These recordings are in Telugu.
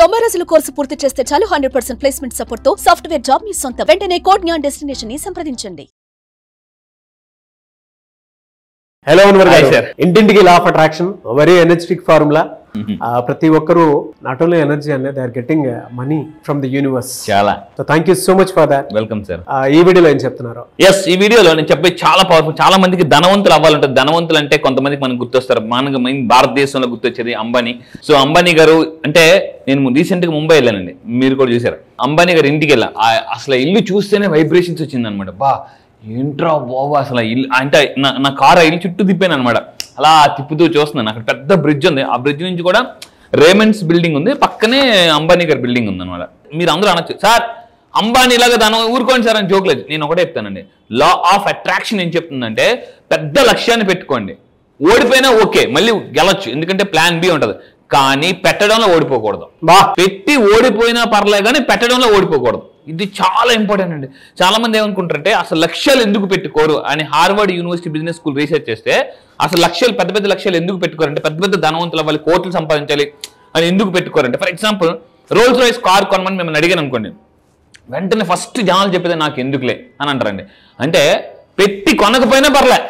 90 రోజుల కోర్సు పూర్తి చేస్తే చాలు 100% ప్లేస్మెంట్ సపోర్ట్ తో సాఫ్ట్వేర్ జాబ్ మీ సొంతం. వెంటనే కోడ్ జ్ఞాన్ డెస్టినేషన్ ని సంప్రదించండి. హలో అన్వర్ గారు, ఇంటింటికి law of attraction very energetic formula. ప్రతి ఒక్కరు నాట్ ఓన్లీ ఎనర్జీ అనే they are getting money from the universe. చాలా so thank you so much for that. Welcome sir. ఈ వీడియోలో ఏం చెప్తున్నారు? ఎస్, ఈ వీడియోలో నేను చెప్పే చాలా పవర్ఫుల్. చాలా మందికి ధనవంతులు అవ్వాలంటే, ధనవంతులు అంటే కొంతమందికి మనకు గుర్తొస్తారు. మనకు భారతదేశంలో గుర్తొచ్చేది అంబానీ. సో అంబానీ గారు అంటే నేను రీసెంట్గా ముంబై వెళ్ళానండి, మీరు కూడా చూసారు. అంబానీ గారు ఇంటికి వెళ్ళా, అసలు ఇల్లు చూస్తేనే వైబ్రేషన్స్ వచ్చింది అనమాట. బా ఏంట్రా బాబు అసలు ఇల్లు అంటే నా కారు ఇల్లు చుట్టూ తిప్పాను అనమాట. అలా తిప్పుతూ చూస్తున్నాను. అక్కడ పెద్ద బ్రిడ్జ్ ఉంది, ఆ బ్రిడ్జ్ నుంచి కూడా రేమండ్స్ బిల్డింగ్ ఉంది, పక్కనే అంబానీ గారి బిల్డింగ్ ఉంది అనమాట. మీరు అందరూ అనొచ్చు, సార్ అంబానీ లాగా దాని ఊరుకోండి సార్ అని జోక్లేదు. నేను ఒకటే చెప్తానండి, లా ఆఫ్ అట్రాక్షన్ ఏం చెప్తుందంటే పెద్ద లక్ష్యాన్ని పెట్టుకోండి. ఓడిపోయినా ఓకే, మళ్ళీ గెలొచ్చు, ఎందుకంటే ప్లాన్ బి ఉంటుంది. కానీ పెట్టడంలో ఓడిపోకూడదు. పెట్టి ఓడిపోయినా పర్లే కానీ పెట్టడంలో ఓడిపోకూడదు. ఇది చాలా ఇంపార్టెంట్ అండి. చాలా మంది ఏమనుకుంటారంటే అసలు లక్ష్యాలు ఎందుకు పెట్టుకోరు అని Harvard university business school research చేస్తే, అసలు లక్ష్యాలు పెద్ద పెద్ద లక్ష్యాలు ఎందుకు పెట్టుకోరంటే, పెద్ద పెద్ద ధనవంతులు అవ్వాలి, కోట్లు సంపాదించాలి అని ఎందుకు పెట్టుకోరంటే, for example Rolls Royce car కొనమని మిమ్మల్ని అడిగాను అనుకోండి, వెంటనే ఫస్ట్ జనాలు చెప్పేది నాకు ఎందుకులే అని అంటారండి. అంటే పెట్టి కొనకపోయినా పర్లే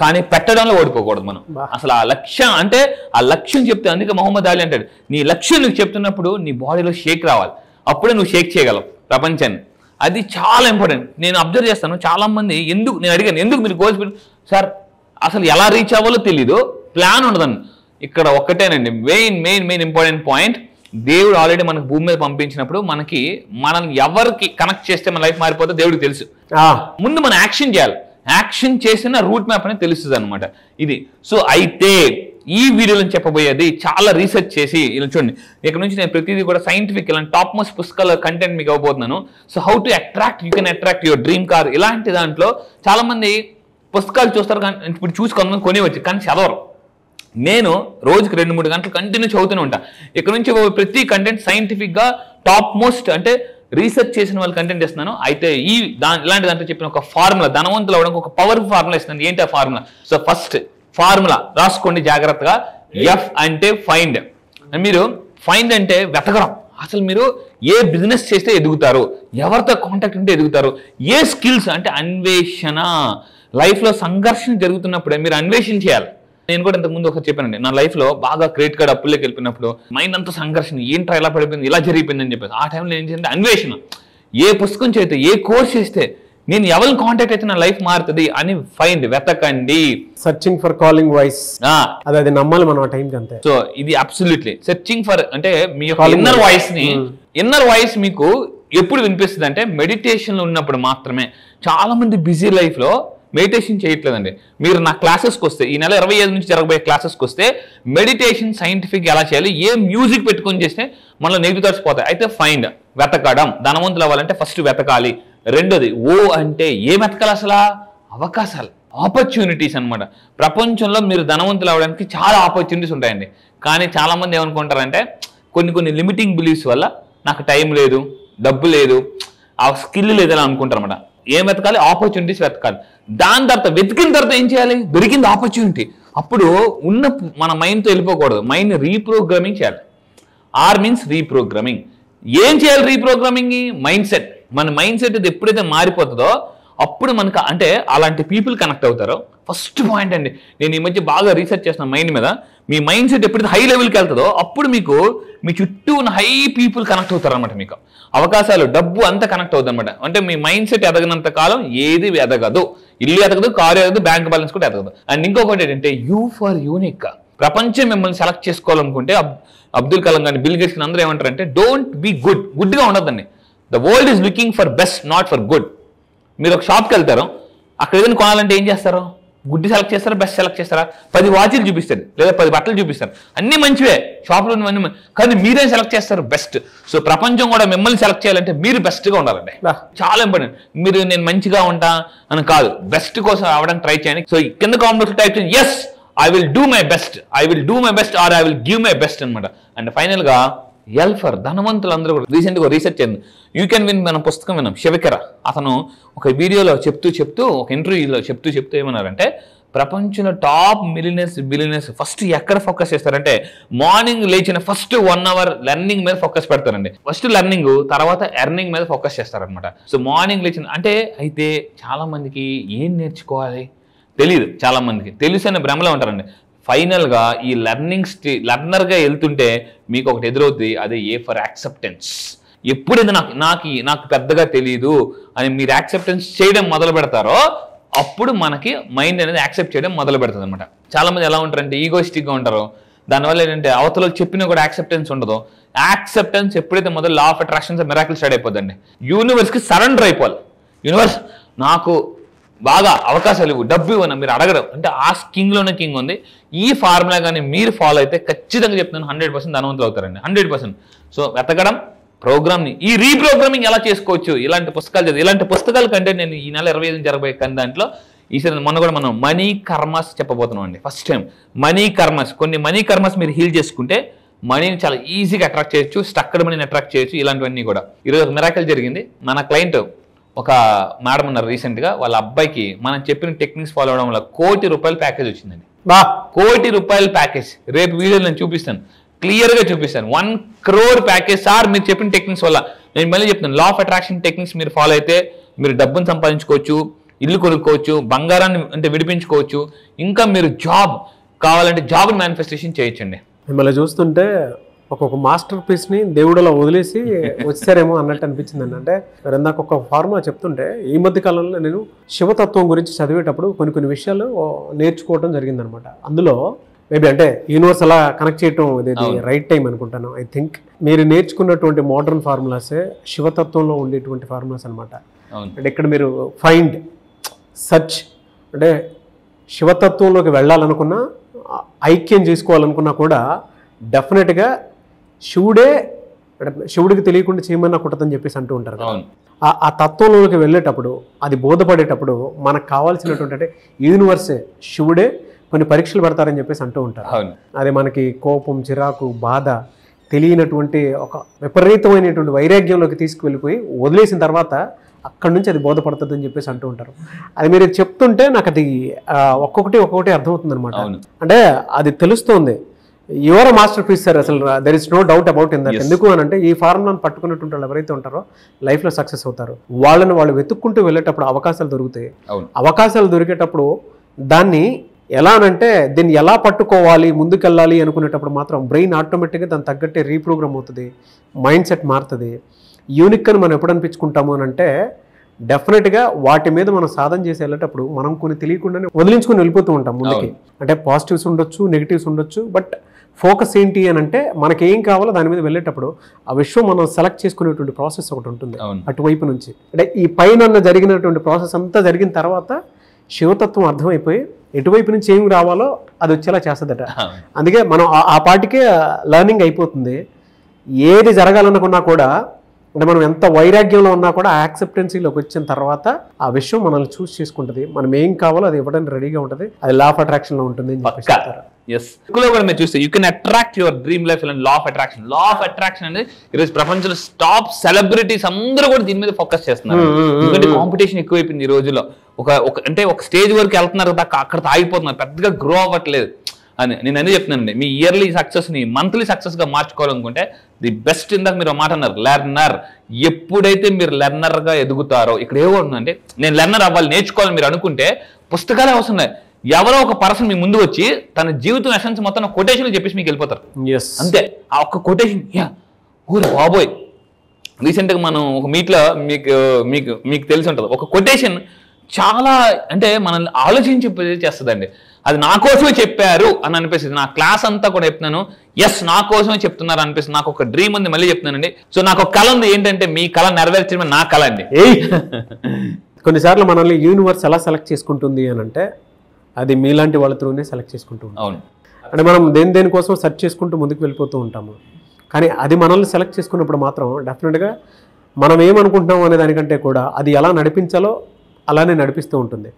కానీ పెట్టడంలో ఓడిపోకూడదు మనం. అసలు ఆ లక్ష్యం అంటే ఆ లక్ష్యం చెప్తే, అందుకే మొహమ్మద్ అలీ అంటాడు, నీ లక్ష్యం నువ్వు చెప్తున్నప్పుడు నీ బాడీలో షేక్ రావాలి, అప్పుడే నువ్వు షేక్ చేయగలవు ప్రపంచాన్ని. అది చాలా ఇంపార్టెంట్. నేను అబ్జర్వ్ చేస్తాను, చాలా మంది నేను అడిగాను ఎందుకు మీరు గోల్స్ పెట్టి, సార్ అసలు ఎలా రీచ్ అవ్వాలో తెలీదు, ప్లాన్ ఉండదండి. ఇక్కడ ఒక్కటేనండి మెయిన్ ఇంపార్టెంట్ పాయింట్. దేవుడు ఆల్రెడీ మనకు భూమి మీద పంపించినప్పుడు మనల్ని ఎవరికి కనెక్ట్ చేస్తే మన లైఫ్ మారిపోతే దేవుడికి తెలుసు. ముందు మనం యాక్షన్ చేయాలి, యాక్షన్ చేసిన రూట్ మ్యాప్ అనేది తెలుస్తుంది అనమాట. ఇది సో అయితే ఈ వీడియోలో చెప్పబోయేది చాలా రీసెర్చ్ చేసి ఇలా చూడండి. ఇక్కడ నుంచి నేను ప్రతిదీ కూడా సైంటిఫిక్ ఇలాంటి టాప్ మోస్ట్ పుస్తకాల కంటెంట్ మీకు ఇవ్వబోతున్నాను. So how to attract, you can attract your dream car. ఇలాంటి దాంట్లో చాలా మంది పుస్తకాలు చూస్తారు, కానీ ఇప్పుడు చూసి కొంతమంది కొనేవచ్చు కానీ చదవరు. నేను రోజుకి 2-3 గంటలు కంటిన్యూ చదువుతూనే ఉంటా. ఇక్కడ నుంచి ప్రతి కంటెంట్ సైంటిఫిక్గా టాప్ మోస్ట్ అంటే రీసెర్చ్ చేసిన వాళ్ళు కంటెంట్ ఇస్తున్నాను. అయితే ఇలాంటి దాంట్లో చెప్పిన ఒక ఫార్ములా, ధనవంతులు అవడానికి ఒక పవర్ఫుల్ ఫార్ములా ఇస్తున్నాను. ఏంటి ఆ ఫార్ములా? సో ఫస్ట్ ఫార్ములా రాసుకోండి జాగ్రత్తగా. ఎఫ్ అంటే ఫైండ్. మీరు ఫైండ్ అంటే వెతకడం. అసలు మీరు ఏ బిజినెస్ చేస్తే ఎదుగుతారు, ఎవరితో కాంటాక్ట్ ఉంటే ఎదుగుతారు, ఏ స్కిల్స్ అంటే అన్వేషణ. లైఫ్లో సంఘర్షణ జరుగుతున్నప్పుడే మీరు అన్వేషణ చేయాలి. నేను కూడా ఇంతకుముందు ఒకటి చెప్పానండి, నా లైఫ్లో బాగా క్రెడిట్ కార్డ్ అప్పుల్లోకి వెళ్ళినప్పుడు మైండ్ అంతా సంఘర్షణ, ఏంట్రా ఇలా పడిపోయింది, ఇలా జరిగిపోయింది అని చెప్పేసి ఆ టైంలో ఏం చేయాలంటే అన్వేషణ. ఏ పుస్తకం చేస్తే, ఏ కోర్స్ చేస్తే, నేను ఎవరిని కాంటాక్ట్ అయితే నా లైఫ్ మారుతుంది అని ఫైండ్, వెతకండి. సర్చింగ్ ఫర్ కాలింగ్ వాయిస్, అది నమ్మాలి మనం ఆ టైంకి అంతే. సో ఇది అబ్సల్యూట్లీ సెర్చింగ్ ఫర్ అంటే మీ యొక్క ఇన్నర్ వాయిస్ ని, ఇన్నర్ వాయిస్ మీకు ఎప్పుడు వినిపిస్తుంది అంటే మెడిటేషన్ లో ఉన్నప్పుడు మాత్రమే. చాలా మంది బిజీ లైఫ్ లో మెడిటేషన్ చేయట్లేదండి. మీరు నా క్లాసెస్కి వస్తే, ఈ నెల 25 నుంచి జరగబోయే క్లాసెస్కి వస్తే మెడిటేషన్ సైంటిఫిక్ ఎలా చేయాలి, ఏ మ్యూజిక్ పెట్టుకొని చేస్తే మనలో నెగిటివ్ థాట్స్ పోతాయి. అయితే ఫైండ్, వెతకడం. ధనవంతులు అవ్వాలంటే ఫస్ట్ వెతకాలి. రెండోది ఓ అంటే ఏం వెతకాలి? అసలు అవకాశాలు, ఆపర్చునిటీస్ అనమాట. ప్రపంచంలో మీరు ధనవంతులు అవ్వడానికి చాలా ఆపర్చునిటీస్ ఉంటాయండి. కానీ చాలా మంది ఏమనుకుంటారంటే కొన్ని లిమిటింగ్ బిలీఫ్స్ వల్ల నాకు టైం లేదు, డబ్బు లేదు, ఆ స్కిల్ లేదు అని అనుకుంటారు అనమాట. ఏం వెతకాలి? ఆపర్చునిటీస్ వెతకాలి. దాని తర్వాత వెతికిన తర్వాత ఏం చేయాలి? దొరికింది ఆపర్చునిటీ, అప్పుడు ఉన్న మన మైండ్తో వెళ్ళిపోకూడదు, మైండ్ రీప్రోగ్రామింగ్ చేయాలి. Or means reprogramming. ఏం చేయాలి రీప్రోగ్రామింగ్? Mind set. మన మైండ్ సెట్ ఇది ఎప్పుడైతే మారిపోతుందో అప్పుడు మనకు అంటే అలాంటి పీపుల్ కనెక్ట్ అవుతారో. ఫస్ట్ పాయింట్ అండి, నేను ఈ మధ్య బాగా రీసెర్చ్ చేసిన మైండ్ మీద. మీ మైండ్ సెట్ ఎప్పుడైతే హై లెవెల్కి వెళ్తుందో అప్పుడు మీకు మీ చుట్టూ ఉన్న హై పీపుల్ కనెక్ట్ అవుతారు అనమాట. మీకు అవకాశాలు, డబ్బు అంతా కనెక్ట్ అవుతుంది అనమాట. అంటే మీ మైండ్ సెట్ ఎదగనంత కాలం ఏది ఎదగదు. ఇల్లు ఎదగదు, కారు ఎదగదు, బ్యాంక్ బ్యాలెన్స్ కూడా ఎదగదు. అండ్ ఇంకొకటి ఏంటంటే యూ ఫర్ యూనిక్. ప్రపంచం మిమ్మల్ని సెలెక్ట్ చేసుకోవాలనుకుంటే అబ్దుల్ కలాం గారిని, బిల్ గేట్స్ అందరూ ఏమంటారంటే డోంట్ బి గుడ్. గుడ్గా ఉండదండి. The world is looking for best, not for good. మీరు ఒక షాప్కి వెళ్తారు, అక్కడ ఏదైనా కొనాలంటే ఏం చేస్తారు? గుడ్డి సెలెక్ట్ చేస్తారా, బెస్ట్ సెలెక్ట్ చేస్తారా? 10 వాచీలు చూపిస్తారు, లేదా 10 బట్టలు చూపిస్తారు, అన్ని మంచివే షాప్లో అన్ని, కానీ మీరేం సెలెక్ట్ చేస్తారు? బెస్ట్. సో ప్రపంచం కూడా మిమ్మల్ని సెలెక్ట్ చేయాలంటే మీరు బెస్ట్గా ఉండాలండి. చాలా ఇంపార్టెంట్. మీరు నేను మంచిగా ఉంటా అని కాదు, బెస్ట్ కోసం అవడానికి ట్రై చేయండి. సో కింద కామెంట్స్ టైప్ చేయండి, yes I will do my best, I will do my best, or I will give my best అనమాట. అండ్ ఫైనల్గా ఎల్ ఫర్ ధనవంతులు అందరూ కూడా రీసెంట్గా రీసెర్చ్ చేయండి. యూ కెన్ విన్ మనం పుస్తకం విన్నాం. శివకర అతను ఒక వీడియోలో చెప్తూ ఒక ఇంటర్వ్యూలో చెప్తూ ఏమన్నారంటే ప్రపంచంలో టాప్ బిలియనర్స్ ఫస్ట్ ఎక్కడ ఫోకస్ చేస్తారంటే మార్నింగ్ లేచిన ఫస్ట్ 1 hour లెర్నింగ్ మీద ఫోకస్ పెడతారండి. ఫస్ట్ లెర్నింగ్, తర్వాత ఎర్నింగ్ మీద ఫోకస్ చేస్తారనమాట. సో మార్నింగ్ లేచిన అంటే అయితే చాలా మందికి ఏం నేర్చుకోవాలి తెలియదు, చాలా మందికి తెలుసు అనే భ్రమలో ఉంటారండి. ఫైనల్గా ఈ లెర్నర్గా వెళ్తుంటే మీకు ఒకటి ఎదురవుతుంది, అదే ఏ ఫర్ యాక్సెప్టెన్స్. ఎప్పుడైతే నాకు పెద్దగా తెలియదు అని మీరు యాక్సెప్టెన్స్ చేయడం మొదలు పెడతారో అప్పుడు మనకి మైండ్ అనేది యాక్సెప్ట్ చేయడం మొదలు పెడుతుంది అనమాట. చాలా మంది ఎలా ఉంటారంటే ఈగోయిస్టిక్గా ఉంటారు. దానివల్ల ఏంటంటే అవతల చెప్పినా కూడా యాక్సెప్టెన్స్ ఉండదు. యాక్సెప్టెన్స్ ఎప్పుడైతే మొదలు law of attractions miracle start అయిపోద్దండి. యూనివర్స్కి సరెండర్ అయిపోవాలి. యూనివర్స్ నాకు బాగా అవకాశాలు ఇవ్వు, డబ్బు ఇవ్వను మీరు అడగడం అంటే ఆ కింగ్లోనే కింగ్ ఉంది. ఈ ఫార్ములా కానీ మీరు ఫాలో అయితే ఖచ్చితంగా చెప్తున్నాను 100% ధనవంతులు అవుతారండి, 100%. సో వెతకడం, ప్రోగ్రామ్ని ఈ రీప్రోగ్రామింగ్ ఎలా చేసుకోవచ్చు, ఇలాంటి పుస్తకాలు చదివి, ఇలాంటి పుస్తకాల కంటే నేను ఈ నెల 25 జరగబోయే కానీ దాంట్లో ఈసారి మొన్న కూడా మనం మనీ కర్మస్ చెప్పబోతున్నాం అండి. ఫస్ట్ టైం మనీ కర్మస్, కొన్ని మనీ కర్మస్ మీరు హీల్ చేసుకుంటే మనీని చాలా ఈజీగా అట్రాక్ట్ చేయొచ్చు, స్టక్డ్ మనీని అట్రాక్ట్ చేయొచ్చు. ఇలాంటివన్నీ కూడా ఈరోజు ఒక మిరాకిల్ జరిగింది. మన క్లయింట్ ఒక మేడం ఉన్నారు, రీసెంట్గా వాళ్ళ అబ్బాయికి మనం చెప్పిన టెక్నిక్స్ ఫాలో అవడం వల్ల ₹1 కోటి ప్యాకేజ్ వచ్చిందండి. ₹1 కోటి ప్యాకేజ్ రేపు వీడియోలో నేను చూపిస్తాను, క్లియర్గా చూపిస్తాను. 1 crore ప్యాకేజ్ సార్ మీరు చెప్పిన టెక్నిక్స్ వల్ల. నేను మళ్ళీ చెప్తాను, లా ఆఫ్ అట్రాక్షన్ టెక్నిక్స్ మీరు ఫాలో అయితే మీరు డబ్బును సంపాదించుకోవచ్చు, ఇల్లు కొనుక్కోవచ్చు, బంగారాన్ని అంటే విడిపించుకోవచ్చు, ఇంకా మీరు జాబ్ కావాలంటే జాబ్ మేనిఫెస్టేషన్ చేయొచ్చండి. మిమ్మల్ని చూస్తుంటే ఒక్కొక్క మాస్టర్ పీస్ని దేవుడు అలా వదిలేసి వచ్చారేమో అన్నట్టు అనిపించింది అండి. అంటే మరి ఇందాక ఒక ఫార్ములా చెప్తుంటే ఈ మధ్య కాలంలో నేను శివతత్వం గురించి చదివేటప్పుడు కొన్ని విషయాలు నేర్చుకోవడం జరిగిందనమాట. అందులో మేబీ అంటే యూనివర్స్ అలా కనెక్ట్ చేయటం ఇది రైట్ టైం అనుకుంటాను. ఐ థింక్ మీరు నేర్చుకున్నటువంటి మోడర్న్ ఫార్ములాసే శివతత్వంలో ఉండేటువంటి ఫార్ములాస్ అనమాట. అంటే ఇక్కడ మీరు ఫైండ్, సర్చ్, అంటే శివతత్వంలోకి వెళ్ళాలనుకున్నా, ఐక్యం చేసుకోవాలనుకున్నా కూడా డెఫినెట్గా శివుడికి తెలియకుండా చేయమన్నా కుట్టదని చెప్పేసి అంటూ ఉంటారు. ఆ తత్వంలోకి వెళ్ళేటప్పుడు, అది బోధపడేటప్పుడు మనకు కావాల్సినటువంటి అంటే యూనివర్సే, శివుడే కొన్ని పరీక్షలు పెడతారని చెప్పేసి అంటూ ఉంటారు. అది మనకి కోపం, చిరాకు, బాధ, తెలియనటువంటి ఒక విపరీతమైనటువంటి వైరాగ్యంలోకి తీసుకువెళ్ళిపోయి వదిలేసిన తర్వాత అక్కడి నుంచి అది బోధపడుతుంది అని చెప్పేసి అంటూ ఉంటారు. అది మీరు చెప్తుంటే నాకు అది ఒక్కొక్కటి అర్థమవుతుంది అనమాట. అంటే అది తెలుస్తోంది. యువర్ మాస్టర్ పీస్ సార్, అసలు there is no doubt about in that. ఎందుకు అని అంటే ఈ ఫార్ములాను పట్టుకున్నటువంటి వాళ్ళు ఎవరైతే ఉంటారో లైఫ్లో సక్సెస్ అవుతారు. వాళ్ళు వెతుక్కుంటూ వెళ్ళేటప్పుడు అవకాశాలు దొరుకుతాయి. అవకాశాలు దొరికేటప్పుడు దాన్ని ఎలా అనంటే దీన్ని ఎలా పట్టుకోవాలి, ముందుకెళ్ళాలి అనుకునేటప్పుడు మాత్రం బ్రెయిన్ ఆటోమేటిక్గా దాన్ని తగ్గట్టే రీప్రోగ్రామ్ అవుతుంది, మైండ్ సెట్ మారుతుంది. యూనిక్ అని మనం ఎప్పుడు అనిపించుకుంటాము అని అంటే డెఫినెట్గా వాటి మీద మనం సాధన చేసి వెళ్ళేటప్పుడు మనం కొన్ని తెలియకుండానే వదిలించుకొని వెళ్ళిపోతూ ఉంటాం ముందుకి. అంటే పాజిటివ్స్ ఉండొచ్చు, నెగిటివ్స్ ఉండొచ్చు, బట్ ఫోకస్ ఏంటి అని అంటే మనకి ఏం కావాలో దాని మీద వెళ్ళేటప్పుడు ఆ విషయం మనం సెలెక్ట్ చేసుకునేటువంటి ప్రాసెస్ ఒకటి ఉంటుంది అటువైపు నుంచి. అంటే ఈ పైన జరిగినటువంటి ప్రాసెస్ అంతా జరిగిన తర్వాత శివతత్వం అర్థమైపోయి ఎటువైపు నుంచి ఏం రావాలో అది వచ్చేలా చేస్తుందట. అందుకే మనం ఆ పాటికే లెర్నింగ్ అయిపోతుంది. ఏది జరగాలనుకున్నా కూడా అంటే మనం ఎంత వైరాగ్యంలో ఉన్నా కూడా ఆ యాక్సెప్టెన్సీలోకి వచ్చిన తర్వాత ఆ విషయం మనల్ని చూస్ చేసుకుంటుంది. మనం ఏం కావాలో అది ఇవ్వడానికి రెడీగా ఉంటుంది. అది లా ఆఫ్ అట్రాక్షన్ లో ఉంటుంది. మీరు చూస్తే you can attract your dream life and law of attraction. Law of attraction అనేది ఈరోజు ప్రపంచంలో టాప్ సెలబ్రిటీస్ అందరూ కూడా దీని మీద ఫోకస్ చేస్తున్నారు. ఎందుకంటే కాంపిటీషన్ ఎక్కువైపోయింది ఈ రోజుల్లో. ఒక స్టేజ్ వరకు వెళ్తున్నారు, అక్కడ ఆగిపోతున్నారు, పెద్దగా గ్రో అవ్వట్లేదు అని నేను అన్నీ చెప్తున్నానండి. మీ ఇయర్లీ సక్సెస్ని మంత్లీ సక్సెస్గా మార్చుకోవాలనుకుంటే ది బెస్ట్, ఇందాక మీరు మాట అన్నారు లెర్నర్. ఎప్పుడైతే మీరు లెర్నర్గా ఎదుగుతారో ఇక్కడ ఏమవుతుందంటే నేను లెర్నర్ అవ్వాలి, నేర్చుకోవాలని మీరు అనుకుంటే పుస్తకాలే అవసరం లేదు. ఎవరో ఒక పర్సన్ మీ ముందు వచ్చి తన జీవితం ఎసెన్స్ మొత్తం కొటేషన్ చెప్పేసి మీకు వెళ్ళిపోతారు. అంతే, ఆ ఒక్క కొటేషన్ ఊరు బాబోయ్. రీసెంట్గా మనం ఒక మీట్లో మీకు తెలిసి ఉంటుంది, ఒక కొటేషన్ చాలా అంటే మనల్ని ఆలోచించి చేస్తుందండి. అది నా కోసమే చెప్పారు అని అనిపిస్తుంది. నా క్లాస్ అంతా కూడా చెప్తున్నాను, ఎస్ నా కోసమే చెప్తున్నారు అనిపిస్తుంది. నాకు ఒక డ్రీమ్ ఉంది, మళ్ళీ చెప్తున్నానండి. సో నాకు ఒక కళ ఉంది, ఏంటంటే మీ కళ నెరవేర్చడమే నా కళ అండి. కొన్నిసార్లు మనల్ని యూనివర్స్ ఎలా సెలెక్ట్ చేసుకుంటుంది అని అంటే అది మీలాంటి వాళ్ళతోనే సెలెక్ట్ చేసుకుంటూ ఉంటాం. అవును, అంటే మనం దేనికోసం సెర్చ్ చేసుకుంటూ ముందుకు వెళ్ళిపోతూ ఉంటాము. కానీ అది మనల్ని సెలెక్ట్ చేసుకున్నప్పుడు మాత్రం డెఫినెట్గా మనం ఏమనుకుంటున్నాం అనే దానికంటే కూడా అది ఎలా నడిపించాలో అలానే నడిపిస్తూ ఉంటుంది.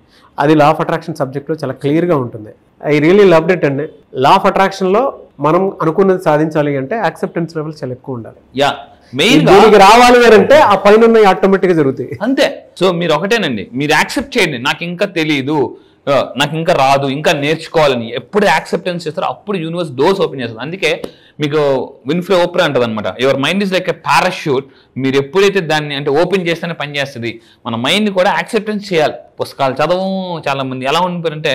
అది లా ఆఫ్ అట్రాక్షన్ సబ్జెక్ట్లో చాలా క్లియర్గా ఉంటుంది. ఐ రియలీ లవ్డ్ ఇట్ అండి. లా ఆఫ్ అట్రాక్షన్లో మనం అనుకున్నది సాధించాలి అంటే యాక్సెప్టెన్స్ లెవెల్ చాలా ఎక్కువ ఉండాలి. దీనికి రావాలి అంటే ఆ పైన ఆటోమేటిక్గా జరుగుతాయి. అంతే. సో మీరు ఒకటేనండి, మీరు యాక్సెప్ట్ చేయండి. నాకు ఇంకా తెలియదు, నాకు ఇంకా రాదు, ఇంకా నేర్చుకోవాలని ఎప్పుడు యాక్సెప్టెన్స్ చేస్తారో అప్పుడు యూనివర్స్ డోర్స్ ఓపెన్ చేస్తుంది. అందుకే మీకు విన్ఫ్రే ఓపెన్ అంటది అనమాట, your mind is like a parachute. మీరు ఎప్పుడైతే దాన్ని అంటే ఓపెన్ చేస్తేనే పనిచేస్తుంది. మన మైండ్ కూడా యాక్సెప్టెన్స్ చేయాలి. పుస్తకాలు చదవం. చాలా మంది ఎలా ఉండిపోయారంటే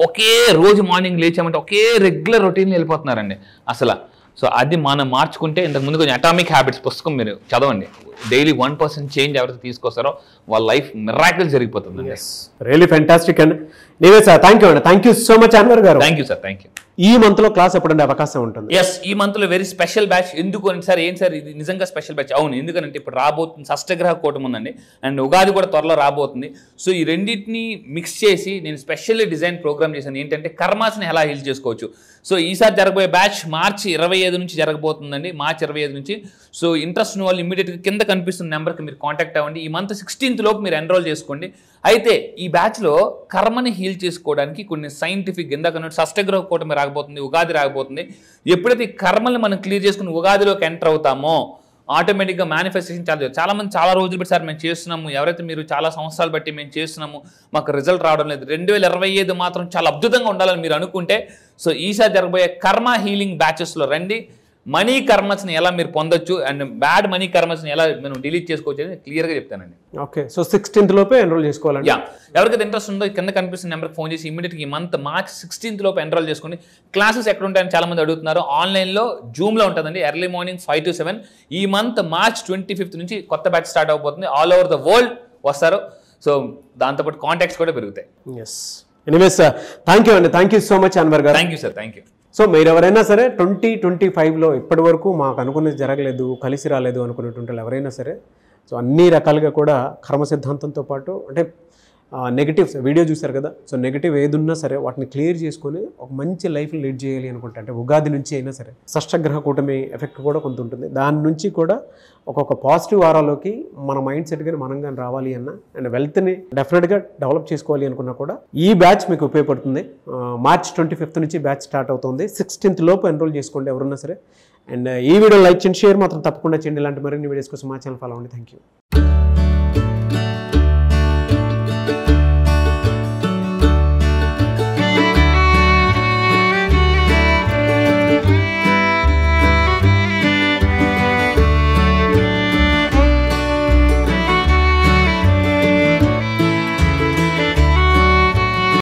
ఒకే రోజు మార్నింగ్ లేచామంటే ఒకే రెగ్యులర్ రొటీన్ వెళ్ళిపోతున్నారండి అసలు. సో అది మనం మార్చుకుంటే, ఇంతకు ముందు కొంచెం అటామిక్ హ్యాబిట్స్ పుస్తకం మీరు చదవండి. డైలీ 1% చేంజ్ ఎవరైతే తీసుకొస్తారో వాళ్ళ లైఫ్ మిరాకిల్ జరిగిపోతుంది. రియలీ ఫెంటాస్టిక్ అండి. నీవే సార్, థ్యాంక్ యూ అండి. Thank you so much Anwar garu. Thank you sir, thank you. ఈ మంత్ లో క్లాస్ ఎప్పుడంటే అవకాశం ఉంటుంది? ఎస్, ఈ మంత్ లో వెరీ స్పెషల్ బ్యాచ్. ఎందుకు అంటే సార్, ఏం సార్ ఇది నిజంగా స్పెషల్ బ్యాచ్? అవును, ఎందుకంటే ఇప్పుడు రాబోతుంది షష్టగ్రహ కూటమి ఉందండి, అండ్ ఉగాది కూడా త్వరలో రాబోతుంది. సో ఈ రెండింటిని మిక్స్ చేసి నేను స్పెషల్లీ డిజైన్ ప్రోగ్రామ్ చేశాను. ఏంటంటే కర్మాస్ని ఎలా హీల్ చేసుకోవచ్చు. సో ఈసారి జరగబోయే బ్యాచ్ మార్చి 25 నుంచి జరగబోతుందండి, మార్చి 25 నుంచి. సో ఇంట్రెస్ట్ ఉన్న వాళ్ళు ఇమీడియట్గా కింద కనిపిస్తున్న నెంబర్కి మీరు కాంటాక్ట్ అవ్వండి. ఈ మంత్ 16th లోపు మీరు ఎన్రోల్ చేసుకోండి. అయితే ఈ బ్యాచ్లో కర్మని హీల్ చేసుకోవడానికి కొన్ని సైంటిఫిక్, ఇందాక షష్టగ్రహ కూటమి రాకపోతుంది, ఉగాది రాకపోతుంది. ఎప్పుడైతే ఈ కర్మల్ని మనం క్లియర్ చేసుకుని ఉగాదిలోకి ఎంటర్ అవుతామో ఆటోమేటిక్గా మేనిఫెస్టేషన్ చాలా మంది చాలా రోజులు బట్టి సార్ మేము చేస్తున్నాము, ఎవరైతే మీరు చాలా సంవత్సరాలు బట్టి మేము చేస్తున్నాము, మాకు రిజల్ట్ రావడం లేదు, 2025 మాత్రం చాలా అద్భుతంగా ఉండాలని మీరు అనుకుంటే, సో ఈసారి జరగబోయే కర్మ హీలింగ్ బ్యాచెస్లో రండి. మనీ కర్మస్ని ఎలా మీరు పొందొచ్చు అండ్ బ్యాడ్ మనీ కర్మస్ని ఎలా మనం డిలీట్ చేసుకోవచ్చు అని క్లియర్గా చెప్తానండి. ఓకే, సో 16th లోపే ఎన్రోల్ చేసుకోవాలండి. యా, ఎవరికైతే ఇంట్రెస్ట్ ఉందో కింద కనిపిస్తున్న నెంబర్కి ఫోన్ చేసి ఇమీడియట్గా ఈ మంత్ మార్చ్ 16th లోపు ఎన్రోల్ చేసుకోండి. క్లాసెస్ ఎక్కడ ఉంటాయని చాలా మంది అడుగుతున్నారు. ఆన్లైన్లో జూమ్లో ఉంటుందండి, ఎర్లీ మార్నింగ్ 5 to 7. ఈ మంత్ మార్చ్ 25th నుంచి కొత్త బ్యాచ్ స్టార్ట్ అవబోతుంది. ఆల్ ఓవర్ ద వరల్డ్ వస్తారు. సో దాంతోపాటు కాంటాక్ట్స్ కూడా పెరుగుతాయి. ఎస్, ఎనీవేస్ థ్యాంక్ యూ అండి. Thank you so much Anwar garu. Thank you sir, thank you. So మీరు ఎవరైనా సరే 2025లో ఇప్పటి వరకు మాకు అనుకున్నది జరగలేదు, కలిసి రాలేదు అనుకునేటువంటి ఎవరైనా సరే, సో అన్ని రకాలుగా కూడా కర్మ సిద్ధాంతంతో పాటు అంటే నెగిటివ్స్ వీడియో చూశారు కదా, సో నెగిటివ్ ఏది ఉన్నా సరే వాటిని క్లియర్ చేసుకొని ఒక మంచి లైఫ్ని లీడ్ చేయాలి అనుకుంటే, అంటే ఉగాది నుంచి అయినా సరే షష్టగ్రహ కూటమి ఎఫెక్ట్ కూడా కొంత ఉంటుంది. దాని నుంచి కూడా ఒక్కొక్క పాజిటివ్ వారాలోకి మన మైండ్ సెట్ కానీ మనం కానీ రావాలి అన్న అండ్ వెల్త్ని డెఫినెట్గా డెవలప్ చేసుకోవాలి అనుకున్నా కూడా ఈ బ్యాచ్ మీకు ఉపయోగపడుతుంది. మార్చ్ 25th నుంచి బ్యాచ్ స్టార్ట్ అవుతుంది. 16th లోపు ఎన్రోల్ చేసుకోండి ఎవరున్నా సరే. అండ్ ఈ వీడియో లైక్ చేయండి, షేర్ మాత్రం తప్పకుండా చేయండి. ఇలాంటి మరిన్ని వీడియోస్ కోసం మా ఛానల్ ఫాలో అవ్వండి. Thank you.